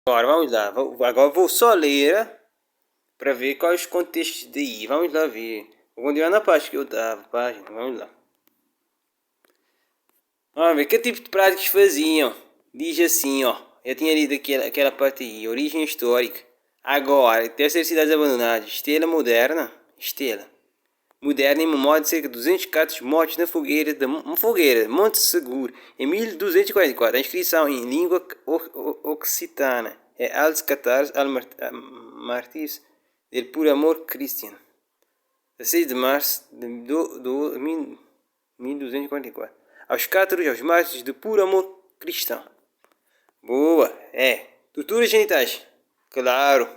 Agora vamos lá. Agora vou só ler para ver quais os contextos daí. Vamos lá ver. Vou continuar na página que eu dava. Página. Vamos lá. Vamos ver que tipo de práticas faziam. Diz assim, ó. Eu tinha lido aquela parte aí. Origem histórica. Agora, terceira cidades abandonadas. Estela moderna. Estela. Moderna em memória de cerca de 200 catos mortos na fogueira Monte Seguro, em 1244. A inscrição em língua occitana é Als Catars al Martires del Puro Amor Cristiano. 16 de março de 1244. Aos cátaros, aos mártires de puro amor cristão. Boa, é. Torturas genitais. Claro.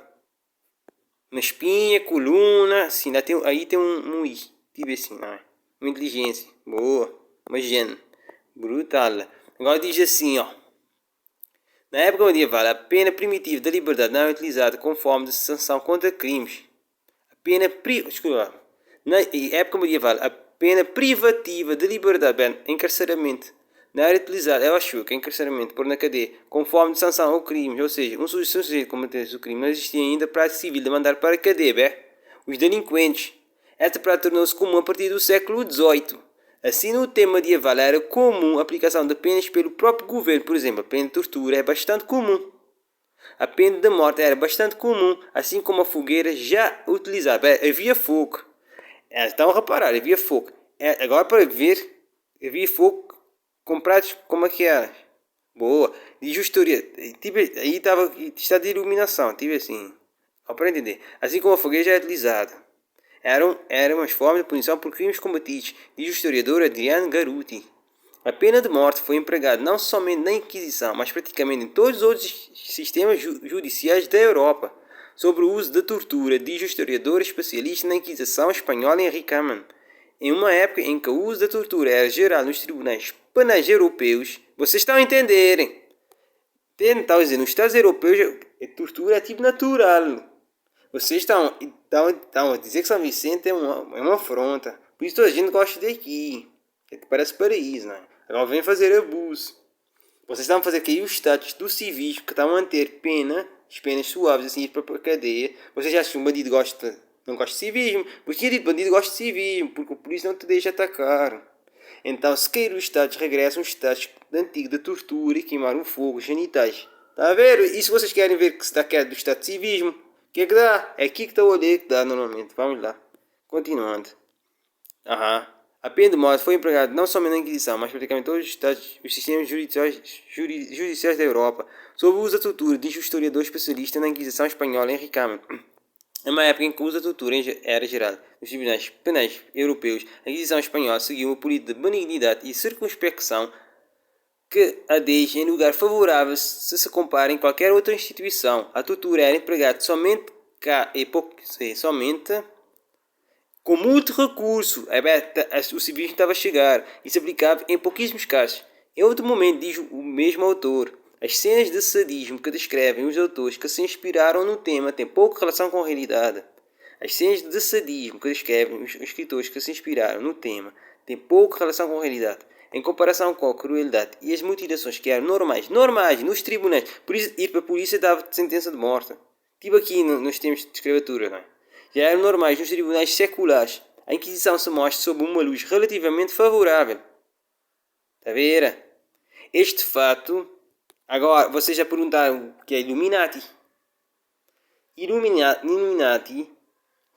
Na espinha, coluna, assim, aí tem um I. Tipo assim, não é? Uma inteligência. Boa. Uma gene. Brutal. Agora diz assim, ó. Na época medieval, a pena primitiva da liberdade não é utilizada como forma de sanção contra crimes. A pena Na época medieval, a pena privativa de liberdade, encarceramento, não era utilizada, eu acho que encarceramento, pôr na cadeia, como forma de sanção ao crime, ou seja, um sujeito cometesse o crime, não existia ainda prática civil de mandar para a cadeia, os delinquentes. Esta prática tornou-se comum a partir do século XVIII. Assim, no tempo medieval era comum a aplicação de penas pelo próprio governo, por exemplo, a pena de tortura é bastante comum. A pena de morte era bastante comum, assim como a fogueira já utilizada. Havia fogo. Estão a reparar, havia fogo. Agora para ver, havia fogo com pratos como é que era. Boa. Diz o história. Tipo, aí estava estado de iluminação. Tipo assim. Só para entender. Assim como a fogueira já é utilizada. Eram umas formas de punição por crimes cometidos. Diz o historiador Adriano Garuti. A pena de morte foi empregada não somente na Inquisição, mas praticamente em todos os outros sistemas judiciais da Europa. Sobre o uso da tortura, diz o historiador especialista na Inquisição espanhola Henrique Caman. Em uma época em que o uso da tortura era geral nos tribunais penais europeus, vocês estão a entenderem? Estão a dizer, nos Estados europeus, a tortura é tipo natural. Vocês estão a dizer que São Vicente é uma afronta. Por isso toda a gente gosta daqui. Que parece paraíso, não é? Agora vem fazer abuso. Vocês estão a fazer cair o status do civismo, que estão a manter as penas suaves assim para a cadeia. Vocês acham que um bandido não gosta de civismo? Porque tinha dito bandido gosta de civismo, porque o polícia não te deixa atacar. Então, se cair os status, regressam os status antigos da tortura e queimar o fogo, genitais. Está a ver? E se vocês querem ver que se dá queda do estado de civismo, o que é que dá? É aqui que está o olho que dá normalmente. Vamos lá. Continuando. A pena de morte foi empregada não somente na Inquisição, mas praticamente todos os sistemas judiciais da Europa. Sob o uso da tortura, diz o historiador especialista na Inquisição espanhola Henrique Cameron. Em uma época em que o uso da tortura era geral nos tribunais penais europeus, a Inquisição espanhola seguiu uma política de benignidade e circunspecção que a deixa em lugar favorável se compara em qualquer outra instituição. A tortura era empregada somente com muito recurso. O civismo estava a chegar e se aplicava em pouquíssimos casos. Em outro momento, diz o mesmo autor, as cenas de sadismo que descrevem os autores que se inspiraram no tema têm pouca relação com a realidade. As cenas de sadismo que descrevem os escritores que se inspiraram no tema têm pouca relação com a realidade. Em comparação com a crueldade e as mutilações que eram normais nos tribunais, por isso ir para a polícia dava sentença de morte. Tipo aqui nos tempos de escravatura, não é? Já eram normais nos tribunais seculares. A Inquisição se mostra sob uma luz relativamente favorável. Está a ver? Este fato... Agora, vocês já perguntaram o que é Illuminati. Illuminati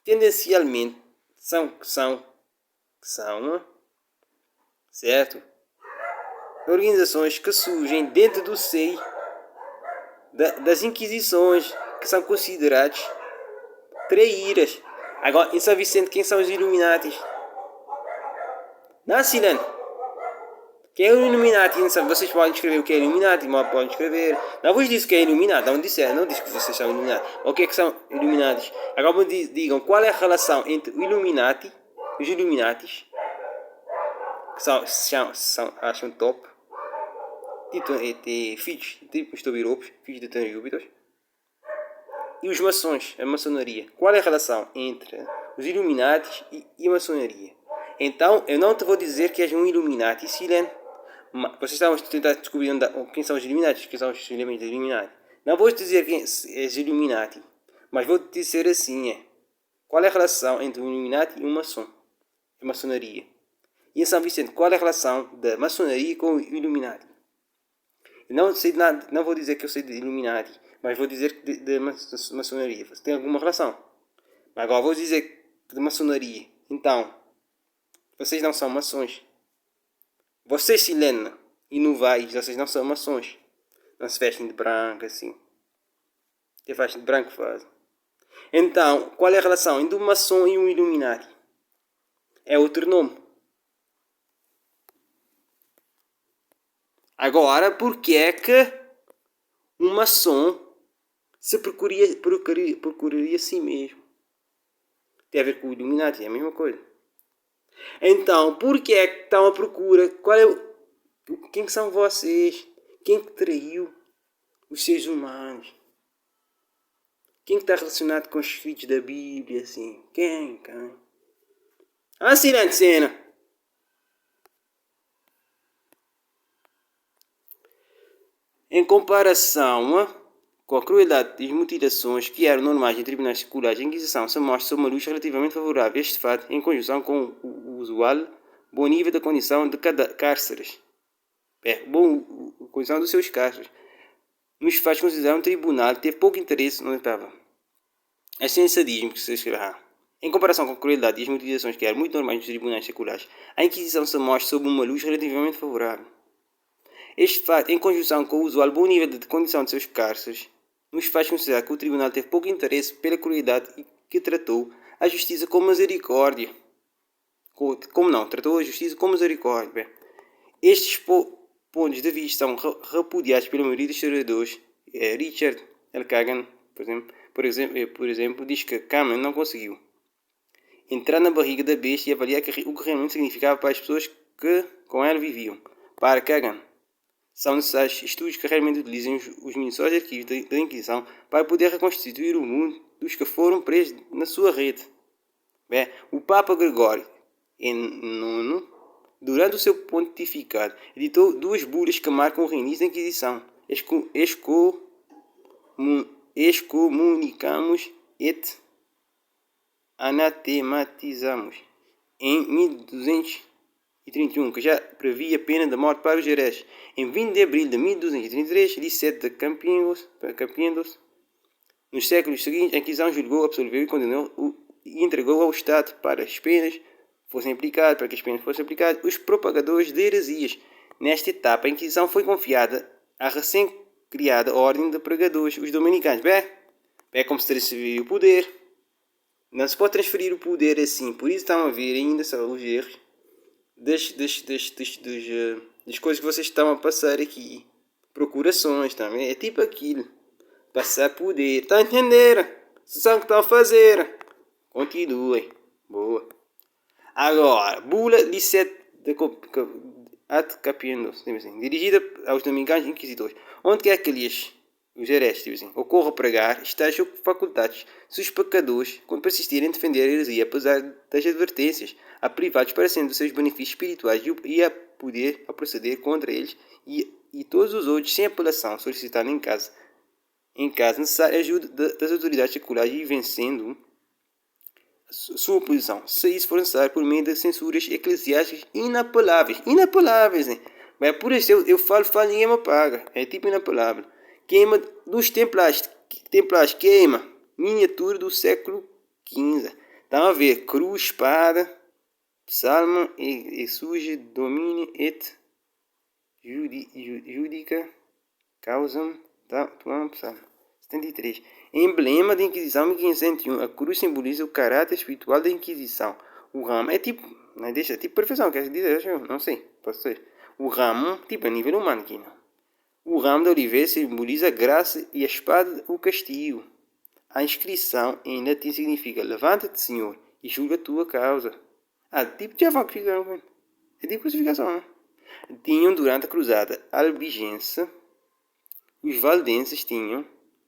tendencialmente são certo? Organizações que surgem dentro do seio das Inquisições, que são considerados traíras. Agora, em São Vicente, quem são os Illuminatis? Não, Silano. Quem é o Illuminati? Vocês podem escrever o que é Illuminati, mas podem escrever. Não vos disse que é Illuminati, não disse que vocês são Illuminati. O que é que são Illuminatis? Agora me digam qual é a relação entre o Illuminati, os Illuminatis, que acham top, filhos, tipo os Tobiropos, filhos de Tanjúbitos, e os maçons, a maçonaria. Qual é a relação entre os Illuminatis e a maçonaria? Então, eu não te vou dizer que és um Illuminati, Silene. Vocês estavam a tentar descobrir quem são os Illuminatis, quem são os elementos Illuminati. Não vou dizer que és Illuminati, mas vou te dizer assim, qual é a relação entre um Illuminati e um maçom? A maçonaria. E em São Vicente, qual é a relação da maçonaria com o Illuminati? Não sei de nada, não vou dizer que eu sei de Illuminati, mas vou dizer que de maçonaria. Tem alguma relação? Mas agora vou dizer de maçonaria. Então, vocês não são maçons. Vocês, Silena e Novais, vocês não são maçons. Não se vestem de branco assim. Que vestem de branco fazem. Então, qual é a relação entre um maçom e um Illuminati? É outro nome. Agora, porque é que um maçom se procuraria a si mesmo? Tem a ver com o Illuminati, é a mesma coisa. Então, porque é que estão à procura? Quem são vocês? Quem que traiu os seres humanos? Quem que está relacionado com os escritos da Bíblia, assim? Quem? Silêncio, cena! Em comparação com a crueldade e as mutilações que eram normais em tribunais seculares, a Inquisição se mostra sob uma luz relativamente favorável. Este fato, em conjunção com o usual bom nível da condição de cárceres, condição dos seus cárceres, nos faz considerar um tribunal que teve pouco interesse onde estava. Assim é sadismo que se escreve. Em comparação com a crueldade e as mutilações que eram muito normais nos tribunais seculares, a Inquisição se mostra sob uma luz relativamente favorável. Este fato, em conjunção com o usual bom nível de condição de seus cárceres, nos faz considerar que o tribunal teve pouco interesse pela crueldade e que tratou a justiça com misericórdia. Tratou a justiça com misericórdia. Estes pontos de vista são repudiados pela maioria dos historiadores. Richard L. Kagan, por exemplo, diz que Cameron não conseguiu entrar na barriga da besta e avaliar o que realmente significava para as pessoas que com ela viviam. Para Kagan, são necessários estudos que realmente utilizem os minuciosos arquivos da Inquisição para poder reconstituir o mundo dos que foram presos na sua rede. O Papa Gregório IX, durante o seu pontificado, editou 2 bulas que marcam o reinício da Inquisição: Excomunicamos et anatematizamos, em 1231, que já previa a pena de morte para os hereges. Em 20 de abril de 1233, Licete de Campiendos, nos séculos seguintes, a Inquisição julgou, absolveu e condenou e entregou ao Estado para que as penas fossem aplicadas, os propagadores de heresias. Nesta etapa, a Inquisição foi confiada à recém-criada Ordem de Pregadores, os dominicanos. É como se transferir o poder. Não se pode transferir o poder assim, por isso estão a ver ainda só os erros das coisas que vocês estão a passar aqui. Procurações também, é tipo aquilo. Passar poder, está a entender? Se sabem o que estão a fazer. Continuem. Boa. Agora, bula Licete de Campiendos, dirigida aos dominicanos inquisidores. Onde quer que lhes, os hereges, ocorra pregar, estejam facultados se os pecadores, quando persistirem em defender a heresia, apesar das advertências, a privados para sendo dos seus benefícios espirituais e a poder a proceder contra eles e todos os outros, sem apelação, solicitando em caso necessária ajuda das autoridades seculares e vencendo sua oposição, se isso for necessário, por meio de censuras eclesiásticas inapeláveis, né? Mas por isso eu falo e ninguém me paga, é tipo inapelável. Queima dos templares, queima, miniatura do século XV, estão a ver, cruz, espada, psalmo, e surge, domínio, et judica, causam, psalmo. 73. Emblema da Inquisição 1501. A cruz simboliza o caráter espiritual da Inquisição. O ramo é tipo, não deixa, tipo perfeição, quer dizer, não sei, posso ser. O ramo, tipo a nível humano aqui, não. O ramo da oliveira simboliza a graça e a espada o castigo. A inscrição em latim significa: levanta-te, Senhor, e julga a tua causa. Tipo de avó que fizeram, é tipo crucificação, não? Tinham durante a cruzada albigense,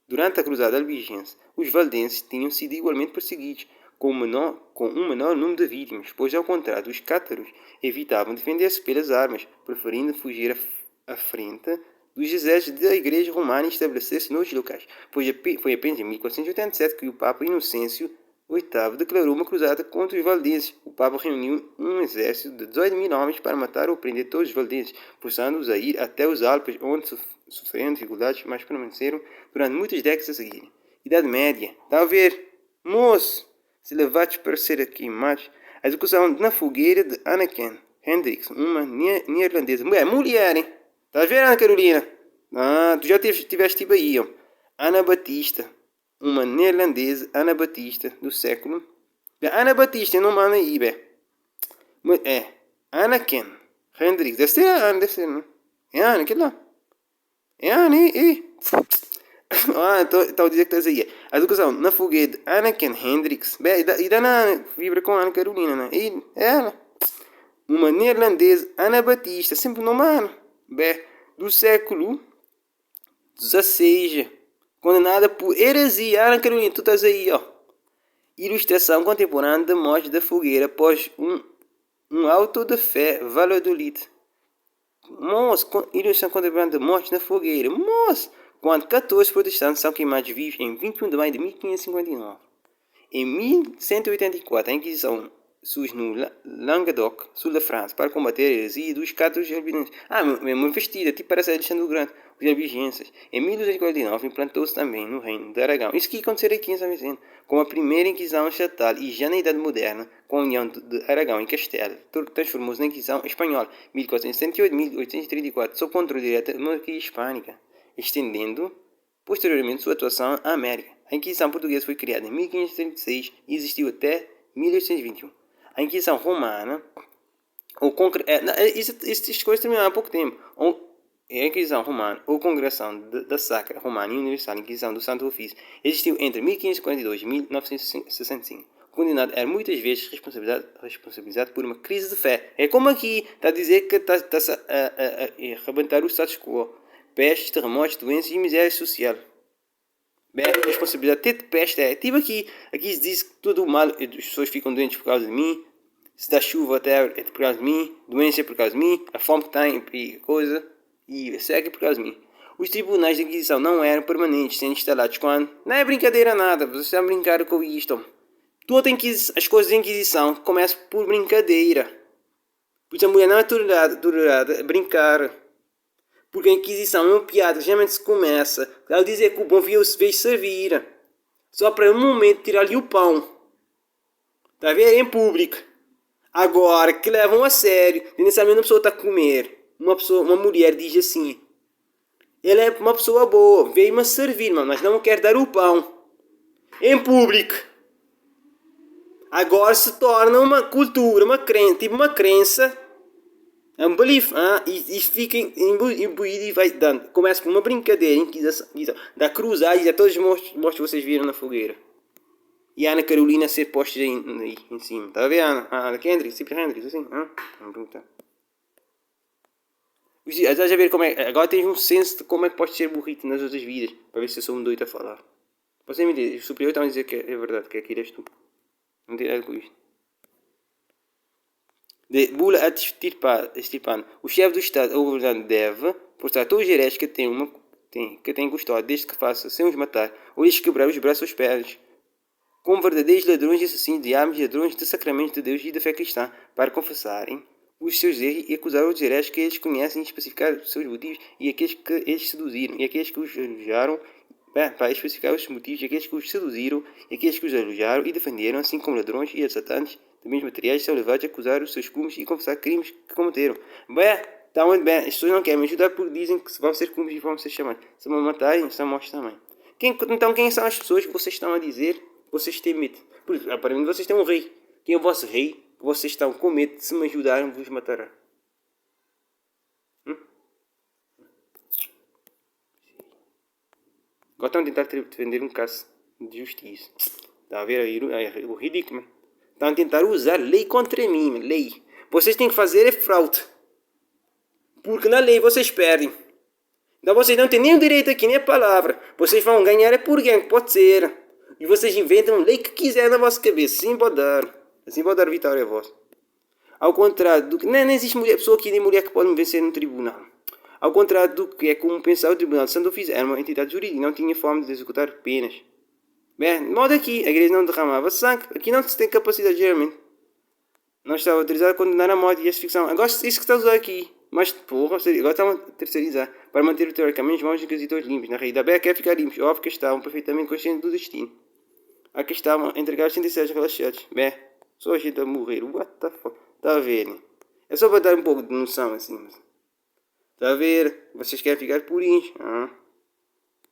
Durante a cruzada albigense, os valdenses tinham sido igualmente perseguidos, com um menor número de vítimas, pois, ao contrário dos cátaros, evitavam defender-se pelas armas, preferindo fugir à frente dos exércitos da Igreja Romana em estabelecer-se nos locais. Foi apenas em 1487 que o Papa Inocêncio VIII declarou uma cruzada contra os valdenses. O Papa reuniu um exército de 18 mil homens para matar ou prender todos os valdenses, forçando-os a ir até os Alpes, onde sofreram dificuldades, mas permaneceram durante muitas décadas a seguir. Idade Média. Está a ver? Moço, se levados para ser queimados. A execução na fogueira de Anna Hendricks, uma neerlandesa. Mulher, hein? Está a ver, Ana Carolina? Tu já tiveste aí, ó. Ana Batista. Uma neerlandesa, Ana Batista, do século... Ana Batista, não manda aí, bé. Anakin Hendricks. Deve ser Ana, não? É Ana, aquele lá. É Ana, Estou a dizer que estás aí. A educação na fogueira de Anakin Hendricks. Bé, e da Ana, vibra com a Ana Carolina, né? E ela. Uma neerlandesa, Ana Batista, sempre no mano. Bé, do século XVI. Condenada por heresia. Ana Carolina, tu estás aí, ó. Ilustração contemporânea da morte da fogueira após um auto de fé Valladolid. Moço, ilustração contemporânea da morte na fogueira. Moço, quando 14 protestantes são queimados vivos em 21 de maio de 1559. Em 1184, a Inquisição surge no Languedoc, sul da França, para combater a heresia dos católicos albigenses. Mesmo vestida, tipo parece Alexandre o Grande, os albigenses. Em 1249, implantou-se também no reino de Aragão. Isso que aconteceu aqui em São Vicente, com a primeira Inquisição estatal e já na Idade Moderna, com a união de Aragão e Castelo, transformou-se na Inquisição Espanhola, 1478-1834, sob controle direto da monarquia hispânica, estendendo posteriormente sua atuação à América. A Inquisição Portuguesa foi criada em 1536 e existiu até 1821. A Inquisição Romana, essas coisas terminaram há pouco tempo. A Inquisição Romana, ou Congregação da Sacra Romana e Universal Inquisição do Santo Ofício, existiu entre 1542 e 1965. O condenado era muitas vezes responsabilizado por uma crise de fé. É como aqui, está a dizer que está a arrebentar o status quo. Pestes, terremotos, doenças e miséria social. Bem, a responsabilidade de ter peste é tipo aqui se diz que tudo mal, as pessoas ficam doentes por causa de mim, se dá chuva até é por causa de mim, doença é por causa de mim, a fome que tem e coisa, e segue é por causa de mim. Os tribunais de Inquisição não eram permanentes, sendo instalados quando... Não é brincadeira nada, vocês estão a brincar com isto. As coisas de Inquisição começam por brincadeira. Por isso a mulher não é tolerada a brincar. Porque a Inquisição é uma piada, geralmente se começa ao dizer que o bom veio servir, só para um momento tirar-lhe o pão. Está a ver? Em público. Agora, que levam a sério, necessariamente uma pessoa está a comer, uma mulher diz assim, ela é uma pessoa boa, veio-me a servir, mas não quer dar o pão. Em público. Agora se torna uma cultura, uma crença, um belief, e fica imbuído e vai dando. Começa com uma brincadeira, da cruzada, e a todos os monstros que vocês viram na fogueira. E a Ana Carolina a ser posta aí em cima. Está a ver a Ana Hendricks, tipo Hendricks, assim? Vamos perguntar. Estás a ver como é? Agora tens um senso de como é que podes ser burrito nas outras vidas. Para ver se eu sou um doido a falar. Você me diz, os superiores estão a dizer que é verdade, que aqui eres tu. Não tem nada com isto. De bula a extirpando. O chefe do Estado ou governante deve postar todos os hereges que têm custódia, desde que faça sem os matar, ou lhes quebrar os braços ou os pés, como verdadeiros ladrões e assassinos de armas e ladrões de sacramentos de Deus e da fé cristã, para confessarem os seus erros e acusar os hereges que eles conhecem e especificar os seus motivos e aqueles que eles seduziram e aqueles que os elogiaram, para especificar os motivos e aqueles que os seduziram e aqueles que os elogiaram e defenderam, assim como ladrões e assaltantes de bens materiais são levados a acusar os seus cúmplices e confessar crimes que cometeram. Está muito bem, as pessoas não querem me ajudar porque dizem que vão ser cúmplices e vão ser chamados. Se me matarem, são mortos também. Então quem são as pessoas que vocês estão a dizer? Vocês têm medo. Porque aparentemente vocês têm um rei. Quem é o vosso rei? Vocês estão com medo de se me ajudarem, vos matará. Agora estão a tentar defender um caso de justiça. Está a ver aí o ridículo, mano. Estão a tentar usar lei contra mim, mano. Lei. Vocês têm que fazer é fraude. Porque na lei vocês perdem. Então vocês não têm nem o direito aqui, nem a palavra. Vocês vão ganhar é por ganho, pode ser. E vocês inventam a lei que quiser na vossa cabeça. Assim pode dar vitória a vós. Ao contrário do que... Não existe pessoa aqui nem mulher que pode me vencer no tribunal. Ao contrário do que é como pensava o Tribunal de Santo Ofício, era uma entidade jurídica, não tinha forma de executar penas. Bem, de modo aqui, a igreja não derramava sangue, aqui não se tem capacidade geralmente. Não estava autorizado a condenar a morte e a ficção. Agora isso que está a usar aqui. Mas porra, agora estão a terceirizar. Para manter teoricamente os mãos inquisitores limpos. Na realidade, bem, quer ficar limpos. Óbvio que estavam perfeitamente conscientes do destino. Aqui estavam a entregar os 107 relaxados. Bem, só a gente a morrer. What the fuck? Está a ver, né? É só para dar um pouco de noção assim. Está a ver? Vocês querem ficar purinhos. Ah.